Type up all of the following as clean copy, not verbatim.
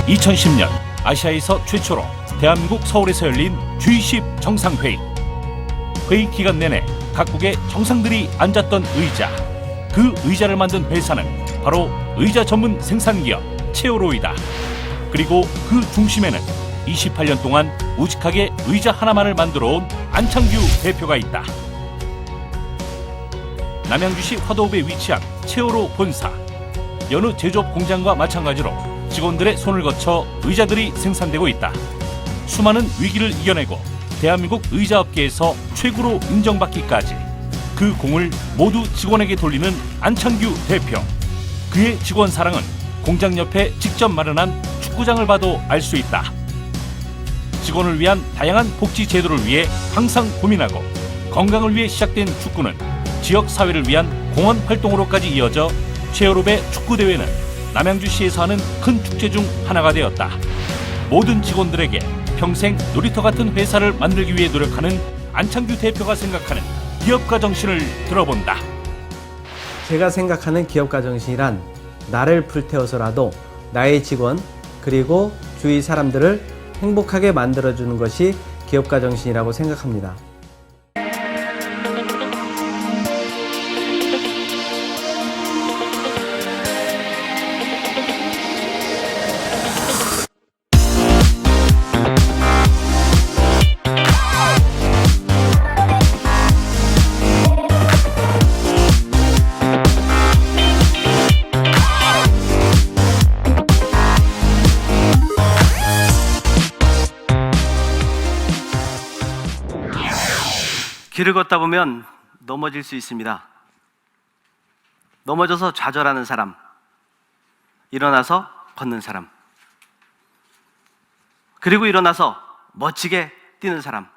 2010년 아시아에서 최초로 대한민국 서울에서 열린 G20 정상회의. 회의 기간 내내 각국의 정상들이 앉았던 의자, 그 의자를 만든 회사는 바로 의자 전문 생산기업 체오로이다. 그리고 그 중심에는 28년 동안 우직하게 의자 하나만을 만들어 온 안창규 대표가 있다. 남양주시 화도읍에 위치한 체오로 본사. 여느 제조업 공장과 마찬가지로 직원들의 손을 거쳐 의자들이 생산되고 있다. 수많은 위기를 이겨내고 대한민국 의자업계에서 최고로 인정받기까지 그 공을 모두 직원에게 돌리는 안창규 대표. 그의 직원 사랑은 공장 옆에 직접 마련한 축구장을 봐도 알 수 있다. 직원을 위한 다양한 복지 제도를 위해 항상 고민하고 건강을 위해 시작된 축구는 지역 사회를 위한 공헌 활동으로까지 이어져 체오롭의 축구대회는 남양주시에서 하는 큰 축제 중 하나가 되었다. 모든 직원들에게 평생 놀이터 같은 회사를 만들기 위해 노력하는 안창규 대표가 생각하는 기업가 정신을 들어본다. 제가 생각하는 기업가 정신이란 나를 불태워서라도 나의 직원 그리고 주위 사람들을 행복하게 만들어주는 것이 기업가 정신이라고 생각합니다. 길을 걷다 보면 넘어질 수 있습니다. 넘어져서 좌절하는 사람, 일어나서 걷는 사람, 그리고 일어나서 멋지게 뛰는 사람.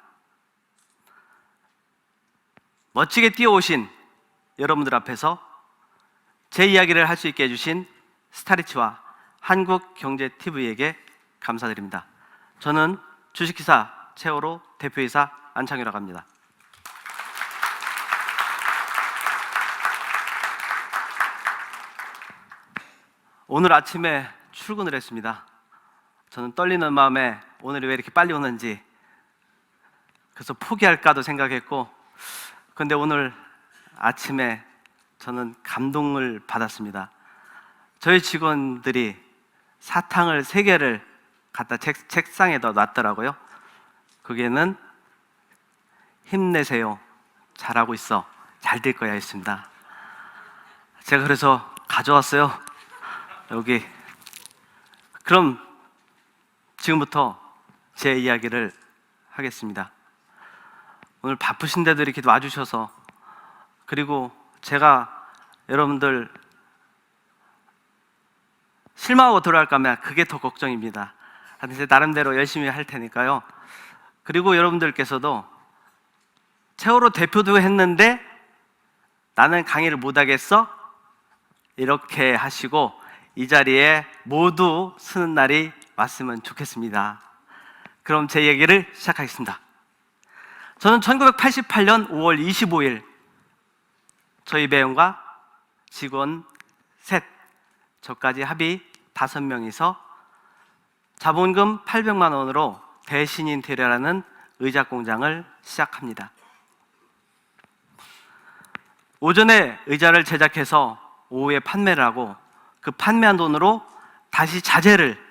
멋지게 뛰어오신 여러분들 앞에서 제 이야기를 할 수 있게 해주신 스타리치와 한국경제TV에게 감사드립니다. 저는 주식회사 체오로 대표이사 안창규라고 합니다. 오늘 아침에 출근을 했습니다. 저는 떨리는 마음에 오늘이 왜 이렇게 빨리 오는지, 그래서 포기할까도 생각했고, 근데 오늘 아침에 저는 감동을 받았습니다. 저희 직원들이 사탕을 3개를 갖다 책상에다 놨더라고요. 거기에는 힘내세요, 잘하고 있어, 잘 될 거야 했습니다. 제가 그래서 가져왔어요. 여기. 그럼 지금부터 제 이야기를 하겠습니다. 오늘 바쁘신데도 이렇게 와주셔서, 그리고 제가 여러분들 실망하고 돌아갈까 하면 그게 더 걱정입니다. 제 나름대로 열심히 할 테니까요. 그리고 여러분들께서도 체오로 대표도 했는데 나는 강의를 못하겠어? 이렇게 하시고 이 자리에 모두 쓰는 날이 왔으면 좋겠습니다. 그럼 제 얘기를 시작하겠습니다. 저는 1988년 5월 25일 저희 배원과 직원 셋, 저까지 합의 5명이서 자본금 800만 원으로 대신인테리어라는 의자 공장을 시작합니다. 오전에 의자를 제작해서 오후에 판매를 하고 그 판매한 돈으로 다시 자재를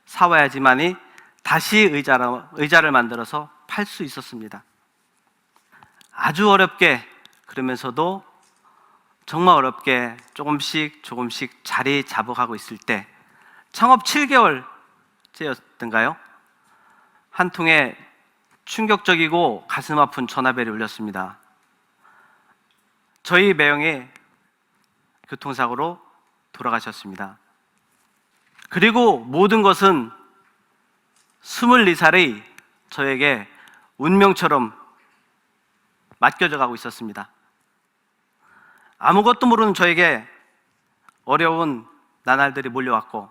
사와야지만이 다시 의자를 만들어서 팔 수 있었습니다. 아주 어렵게, 그러면서도 정말 어렵게 조금씩 자리 잡아가고 있을 때 창업 7개월째였던가요? 한 통의 충격적이고 가슴 아픈 전화벨이 울렸습니다. 저희 매형이 교통사고로 돌아가셨습니다. 그리고 모든 것은 24살의 저에게 운명처럼 맡겨져 가고 있었습니다. 아무것도 모르는 저에게 어려운 나날들이 몰려왔고,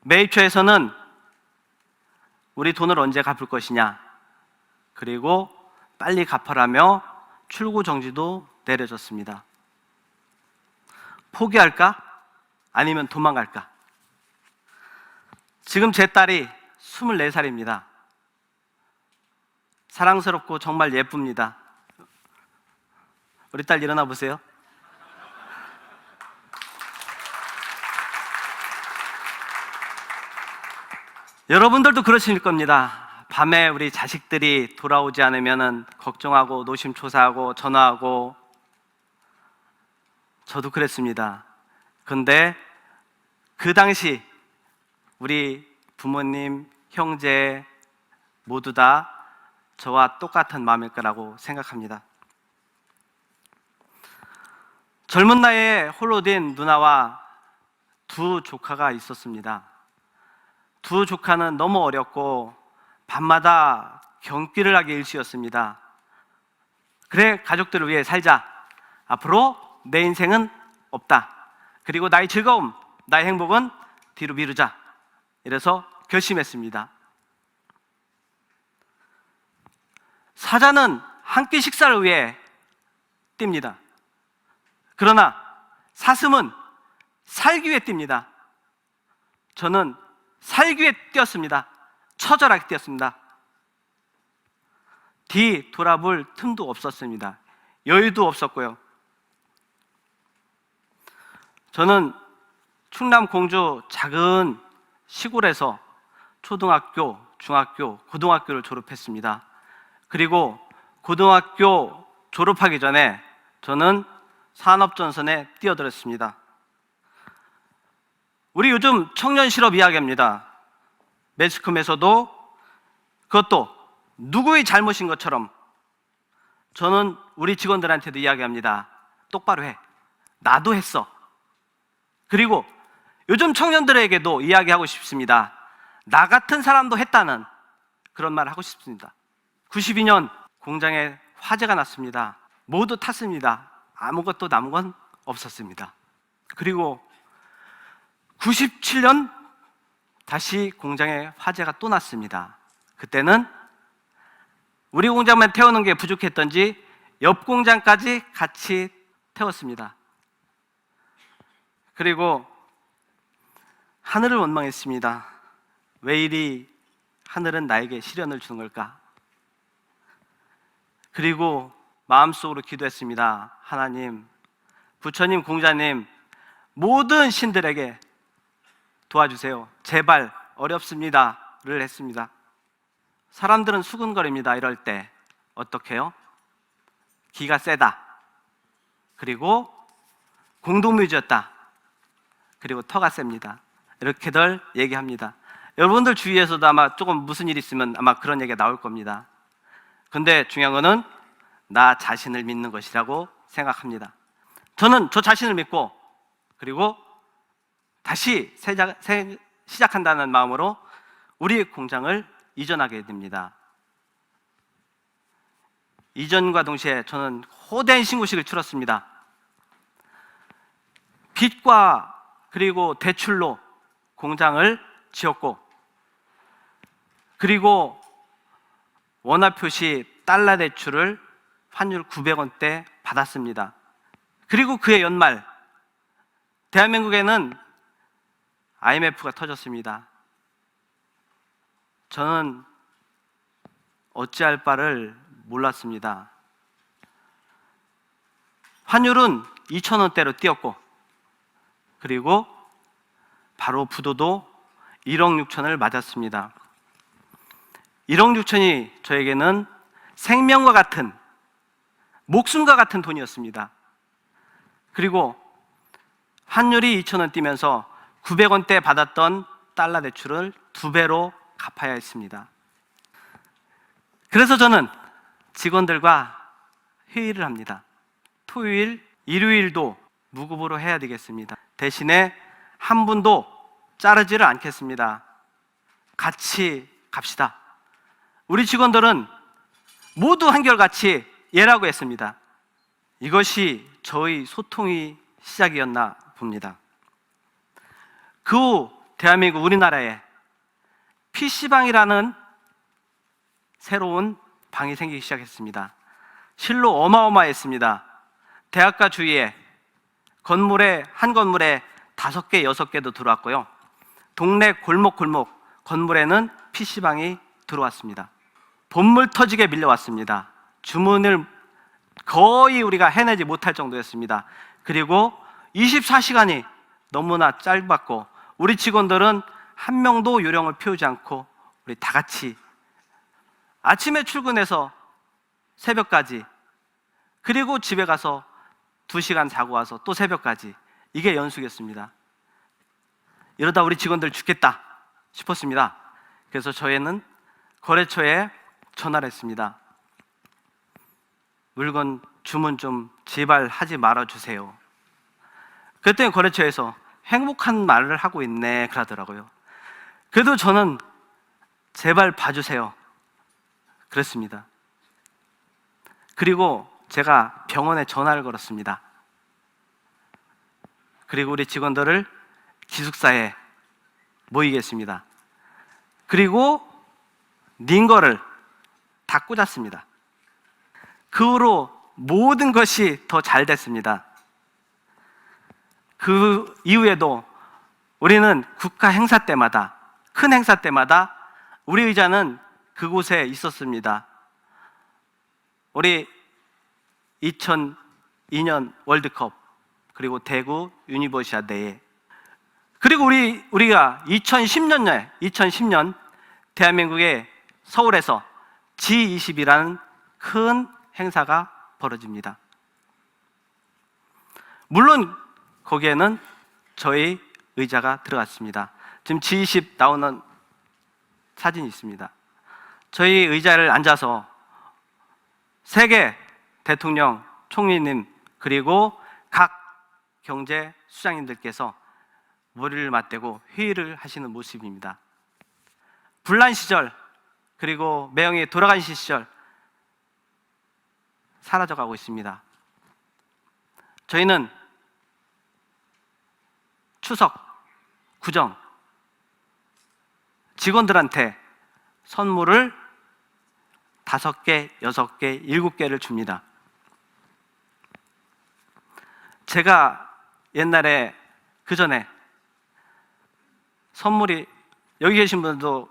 매입처에서는 우리 돈을 언제 갚을 것이냐, 그리고 빨리 갚아라며 출구 정지도 내려졌습니다. 포기할까? 아니면 도망갈까? 지금 제 딸이 24살입니다. 사랑스럽고 정말 예쁩니다. 우리 딸 일어나 보세요. 여러분들도 그러실 겁니다. 밤에 우리 자식들이 돌아오지 않으면 걱정하고 노심초사하고 전화하고. 저도 그랬습니다. 근데 그 당시 우리 부모님, 형제 모두 다 저와 똑같은 마음일 거라고 생각합니다. 젊은 나이에 홀로 된 누나와 두 조카가 있었습니다. 두 조카는 너무 어렸고 밤마다 경기를 하기 일쑤였습니다. 그래, 가족들을 위해 살자. 앞으로 내 인생은 없다. 그리고 나의 즐거움, 나의 행복은 뒤로 미루자. 이래서 결심했습니다. 사자는 한 끼 식사를 위해 뜁니다. 그러나 사슴은 살기 위해 뜁니다. 저는 살기 위해 뛰었습니다. 처절하게 뛰었습니다. 뒤 돌아볼 틈도 없었습니다. 여유도 없었고요. 저는 충남 공주 작은 시골에서 초등학교, 중학교, 고등학교를 졸업했습니다. 그리고 고등학교 졸업하기 전에 저는 산업전선에 뛰어들었습니다. 우리 요즘 청년 실업 이야기합니다. 매스컴에서도 그것도 누구의 잘못인 것처럼 저는 우리 직원들한테도 이야기합니다. 똑바로 해. 나도 했어. 그리고 요즘 청년들에게도 이야기하고 싶습니다. 나 같은 사람도 했다는 그런 말을 하고 싶습니다. 92년 공장에 화재가 났습니다. 모두 탔습니다. 아무것도 남은 건 없었습니다. 그리고 97년 다시 공장에 화재가 또 났습니다. 그때는 우리 공장만 태우는 게 부족했던지 옆 공장까지 같이 태웠습니다. 그리고 하늘을 원망했습니다. 왜 이리 하늘은 나에게 시련을 주는 걸까? 그리고 마음속으로 기도했습니다. 하나님, 부처님, 공자님, 모든 신들에게 도와주세요. 제발 어렵습니다를 했습니다. 사람들은 수근거립니다. 이럴 때 어떻게 해요? 기가 세다. 그리고 공동묘지였다. 그리고 터가 셉니다. 이렇게들 얘기합니다. 여러분들 주위에서도 아마 조금 무슨 일 있으면 아마 그런 얘기가 나올 겁니다. 근데 중요한 거는 나 자신을 믿는 것이라고 생각합니다. 저는 저 자신을 믿고 그리고 다시 시작한다는 마음으로 우리 공장을 이전하게 됩니다. 이전과 동시에 저는 호된 신고식을 치렀습니다. 빚과 그리고 대출로 공장을 지었고, 그리고 원화표시 달러 대출을 환율 900원대 받았습니다. 그리고 그해 연말 대한민국에는 IMF가 터졌습니다. 저는 어찌할 바를 몰랐습니다. 환율은 2,000원대로 뛰었고, 그리고 바로 부도도 1억 6천을 맞았습니다. 1억 6천이 저에게는 생명과 같은, 목숨과 같은 돈이었습니다. 그리고 환율이 2,000원 뛰면서 900원대 받았던 달러 대출을 2배로 갚아야 했습니다. 그래서 저는 직원들과 회의를 합니다. 토요일, 일요일도 무급으로 해야 되겠습니다. 대신에 한 분도 자르지를 않겠습니다. 같이 갑시다. 우리 직원들은 모두 한결같이 예라고 했습니다. 이것이 저의 소통의 시작이었나 봅니다. 그 후 대한민국 우리나라에 PC방이라는 새로운 방이 생기기 시작했습니다. 실로 어마어마했습니다. 대학가 주위에 한 건물에 5개, 6개도 들어왔고요. 동네 골목 건물에는 PC방이 들어왔습니다. 본물 터지게 밀려왔습니다. 주문을 거의 우리가 해내지 못할 정도였습니다. 그리고 24시간이 너무나 짧았고 우리 직원들은 한 명도 요령을 피우지 않고 우리 다 같이 아침에 출근해서 새벽까지, 그리고 집에 가서 2시간 자고 와서 또 새벽까지, 이게 연속이었습니다. 이러다 우리 직원들 죽겠다 싶었습니다. 그래서 저희는 거래처에 전화를 했습니다. 물건 주문 좀 제발 하지 말아주세요. 그랬더니 거래처에서 행복한 말을 하고 있네 그러더라고요. 그래도 저는 제발 봐주세요 그랬습니다. 그리고 제가 병원에 전화를 걸었습니다. 그리고 우리 직원들을 기숙사에 모이게 했습니다. 그리고 링거를 다 꽂았습니다. 그 후로 모든 것이 더 잘 됐습니다. 그 이후에도 우리는 국가 행사 때마다, 큰 행사 때마다 우리 의자는 그곳에 있었습니다. 우리 2002년 월드컵, 그리고 대구 유니버시아드에, 그리고 우리가 2010년 대한민국의 서울에서 G20이라는 큰 행사가 벌어집니다. 물론 거기에는 저희 의자가 들어갔습니다. 지금 G20 나오는 사진이 있습니다. 저희 의자를 앉아서 세계 대통령, 총리님, 그리고 각 경제 수장님들께서 머리를 맞대고 회의를 하시는 모습입니다. 분란 시절, 그리고 매형이 돌아간 시절 사라져가고 있습니다. 저희는 추석, 구정, 직원들한테 선물을 5개, 6개, 7개를 줍니다. 제가 옛날에 그 전에 선물이, 여기 계신 분들도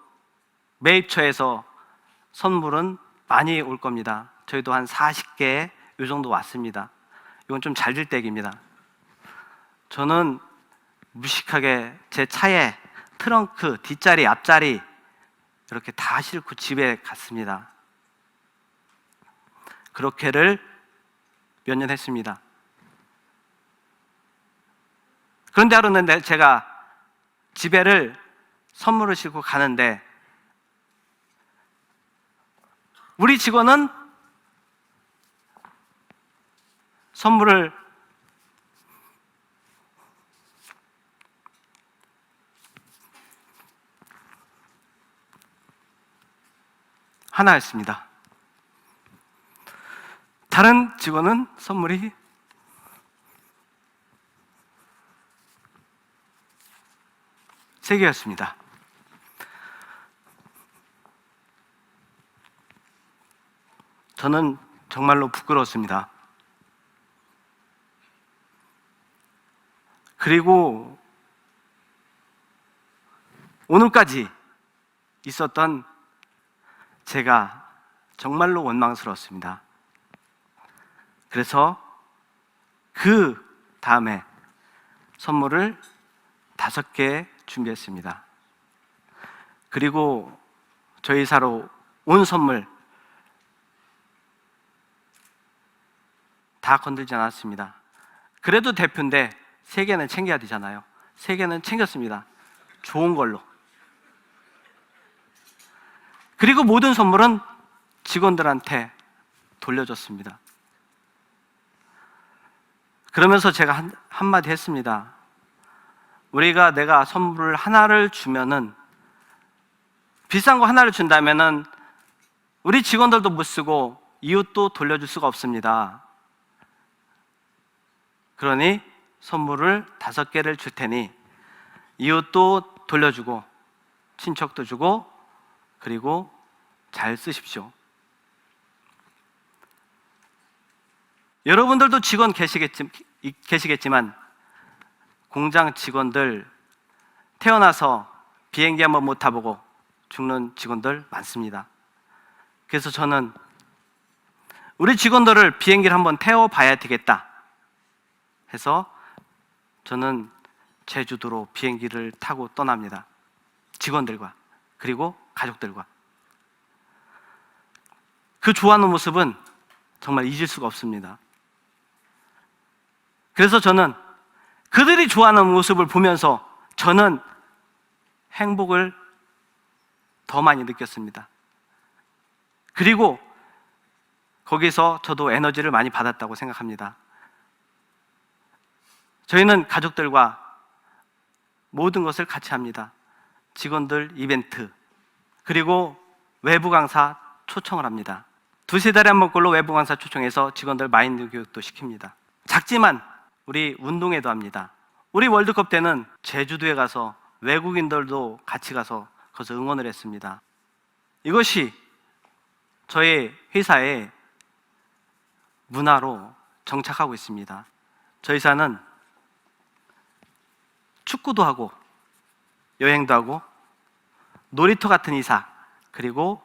매입처에서 선물은 많이 올 겁니다. 저희도 한 40개 요 정도 왔습니다. 이건 좀 잘 될 때입니다. 저는 무식하게 제 차에 트렁크, 뒷자리, 앞자리 이렇게 다 싣고 집에 갔습니다. 그렇게를 몇 년 했습니다. 그런데 하루는 제가 집에를 선물을 싣고 가는데 우리 직원은 선물을 하나였습니다. 다른 직원은 선물이 3개였습니다. 저는 정말로 부끄러웠습니다. 그리고 오늘까지 있었던 제가 정말로 원망스러웠습니다. 그래서 그 다음에 선물을 5개 준비했습니다. 그리고 저희 사로 온 선물 다 건들지 않았습니다. 그래도 대표인데 3개는 챙겨야 되잖아요. 3개는 챙겼습니다. 좋은 걸로. 그리고 모든 선물은 직원들한테 돌려줬습니다. 그러면서 제가 한마디 했습니다. 내가 선물을 하나를 주면은, 비싼 거 하나를 준다면은 우리 직원들도 못 쓰고 이웃도 돌려줄 수가 없습니다. 그러니 선물을 5개를 줄 테니 이웃도 돌려주고 친척도 주고 그리고 잘 쓰십시오. 여러분들도 직원 계시겠지만 공장 직원들 태어나서 비행기 한번 못 타보고 죽는 직원들 많습니다. 그래서 저는 우리 직원들을 비행기를 한번 태워봐야 되겠다 해서 저는 제주도로 비행기를 타고 떠납니다. 직원들과 그리고 가족들과. 그 좋아하는 모습은 정말 잊을 수가 없습니다. 그래서 저는 그들이 좋아하는 모습을 보면서 저는 행복을 더 많이 느꼈습니다. 그리고 거기서 저도 에너지를 많이 받았다고 생각합니다. 저희는 가족들과 모든 것을 같이 합니다. 직원들 이벤트, 그리고 외부 강사 초청을 합니다. 두세 달에 한 번꼴로 외부 강사 초청해서 직원들 마인드 교육도 시킵니다. 작지만 우리 운동회도 합니다. 우리 월드컵 때는 제주도에 가서 외국인들도 같이 가서 거기서 응원을 했습니다. 이것이 저희 회사의 문화로 정착하고 있습니다. 저희 회사는 축구도 하고 여행도 하고 놀이터 같은 이사, 그리고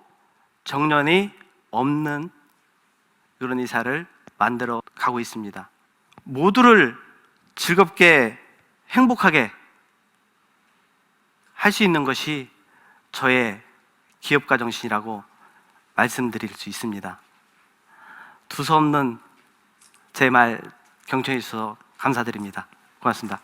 정년이 없는 이런 이사를 만들어 가고 있습니다. 모두를 즐겁게 행복하게 할 수 있는 것이 저의 기업가 정신이라고 말씀드릴 수 있습니다. 두서없는 제 말 경청해 주셔서 감사드립니다. 고맙습니다.